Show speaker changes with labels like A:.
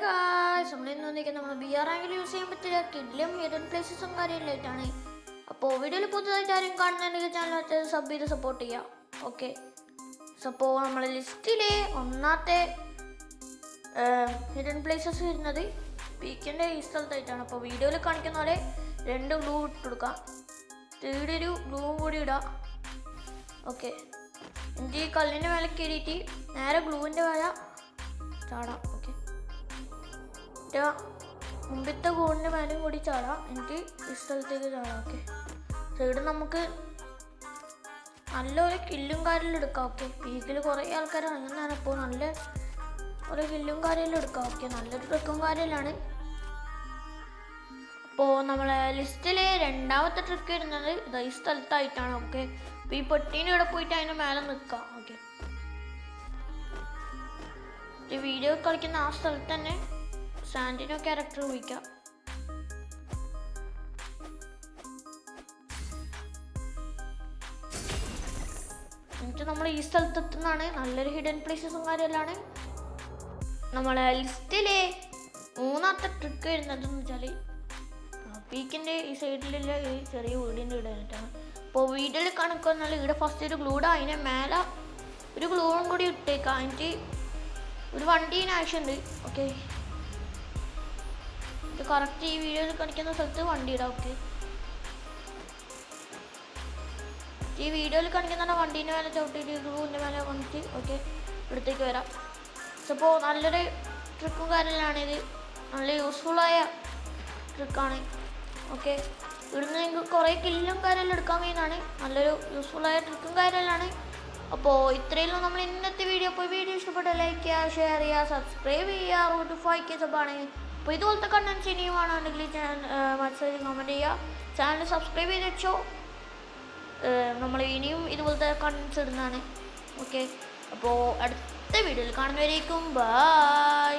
A: Guys, നമ്മൾ BR റാങ്കിൽ use ചെയ്യാൻ പറ്റിയ കിഡിലും ഹിഡൻ പ്ലേസസും കാര്യമില്ലായിട്ടാണ്. അപ്പോൾ വീഡിയോയിൽ പുതുതായിട്ട് ആരും കാണുന്നുണ്ടെങ്കിൽ ചാനൽ സബ് ചെയ്ത് സപ്പോർട്ട് ചെയ്യാം. ഓക്കെ, അപ്പോൾ നമ്മളെ ലിസ്റ്റിലെ ഒന്നാമത്തെ ഹിഡൻ പ്ലേസസ് വരുന്നത് പീക്കിൻ്റെ ഈ സ്ഥലത്തായിട്ടാണ്. അപ്പോൾ വീഡിയോയിൽ കാണിക്കുന്ന പോലെ 2 ഗ്ലൂ ഇട്ട് കൊടുക്കാം. ഇവിടെ ഒരു ഗ്ലൂവും കൂടി ഇടാം. ഓക്കെ, എന്നിട്ട് ഈ കല്ലിൻ്റെ മേലെ കയറിയിട്ട് നേരെ ഗ്ലൂവിൻ്റെ മേലെ ചാടാം. ഓക്കെ, മുമ്പത്തെ ഗോളിൻ്റെ മേലെയും കൂടി ചാടാം. എന്നിട്ട് ഈ സ്ഥലത്തേക്ക് ചാടാം. ഓക്കെ, ഇവിടെ നമുക്ക് നല്ലൊരു കില്ലും കാര്യമെല്ലാം എടുക്കാം. ഓക്കെ, പീക്കിൽ കുറേ ആൾക്കാർ ഇറങ്ങുന്നതാണ്. അപ്പോൾ നല്ല ഒരു കില്ലും കാര്യമെല്ലാം എടുക്കാം. ഓക്കെ, നല്ലൊരു ട്രിക്കും കാര്യമാണ്. അപ്പോൾ നമ്മളെ ലിസ്റ്റിലെ രണ്ടാമത്തെ ട്രിക്ക് വരുന്നത് ഈ സ്ഥലത്തായിട്ടാണ്. ഓക്കെ, അപ്പോൾ ഈ പെട്ടീൻ്റെ ഇവിടെ പോയിട്ട് അതിൻ്റെ മേലെ നിൽക്കാം. ഓക്കെ, ഈ വീഡിയോ കളിക്കുന്ന ആ സ്ഥലത്ത് തന്നെ സാൻഡിനോ ക്യാരക്ടർ ഉപയോഗിക്കാം. എന്നിട്ട് നമ്മൾ ഈ സ്ഥലത്ത് എത്തുന്നതാണ്. നല്ലൊരു ഹിഡൻ പ്ലേസസും കാര്യമെല്ലാം. നമ്മളെ ലിസ്റ്റിലെ മൂന്നാമത്തെ ട്രിക്ക് വരുന്നതെന്ന് വെച്ചാൽ പീക്കിൻ്റെ ഈ സൈഡിലുള്ള ഈ ചെറിയ വീടിൻ്റെ ഇടാനായിട്ടാണ്. അപ്പോൾ വീഡിയോയിൽ കണക്കെന്നാൽ ഇവിടെ ഫസ്റ്റ് ഒരു ഗ്ലൂഡ്, അതിനെ മേലെ ഒരു ഗ്ലൂവും കൂടി ഇട്ടേക്കാം. എന്നിട്ട് ഒരു വണ്ടീന് ആവശ്യമുണ്ട്. ഓക്കെ, ഇത് കറക്റ്റ് ഈ വീഡിയോയിൽ കാണിക്കുന്ന സ്ഥലത്ത് വണ്ടി ഇടാം. ഓക്കെ, ഈ വീഡിയോയിൽ കാണിക്കുന്ന വണ്ടീൻ്റെ മേലെ ചവിട്ടിയിട്ട് ഗ്ലൂവിൻ്റെ മേലെ വന്നിട്ട് ഓക്കെ ഇവിടത്തേക്ക് വരാം. അപ്പോൾ നല്ലൊരു ട്രിക്കും കാര്യമില്ലാണിത്. നല്ല യൂസ്ഫുള്ളായ ട്രിക്കാണ്. ഓക്കെ, ഇവിടുന്ന് നിങ്ങൾക്ക് കുറേ കില്ലും കാര്യമെല്ലാം എടുക്കാൻ കഴിയുന്നതാണ്. നല്ലൊരു യൂസ്ഫുള്ളായ ട്രിക്കും കാര്യമെല്ലാം. അപ്പോൾ ഇത്രയും നമ്മൾ ഇന്നത്തെ വീഡിയോ. അപ്പോൾ വീഡിയോ ഇഷ്ടപ്പെട്ട ലൈക്ക് ചെയ്യുക, ഷെയർ ചെയ്യുക, സബ്സ്ക്രൈബ് ചെയ്യുക. റൂട്ട് 5K സബാണ്. അപ്പോൾ ഇതുപോലത്തെ കണ്ടൻസ് ഇനിയും ആണെങ്കിൽ മെസ്സേജ് കമൻറ്റ് ചെയ്യുക. ചാനൽ സബ്സ്ക്രൈബ് ചെയ്ത് വെച്ചോ. നമ്മൾ ഇനിയും ഇതുപോലത്തെ കണ്ടൻസ് ഇടുന്നതാണ്. ഓക്കെ, അപ്പോൾ അടുത്ത വീഡിയോയിൽ കാണുന്നവരേക്കും ബൈ.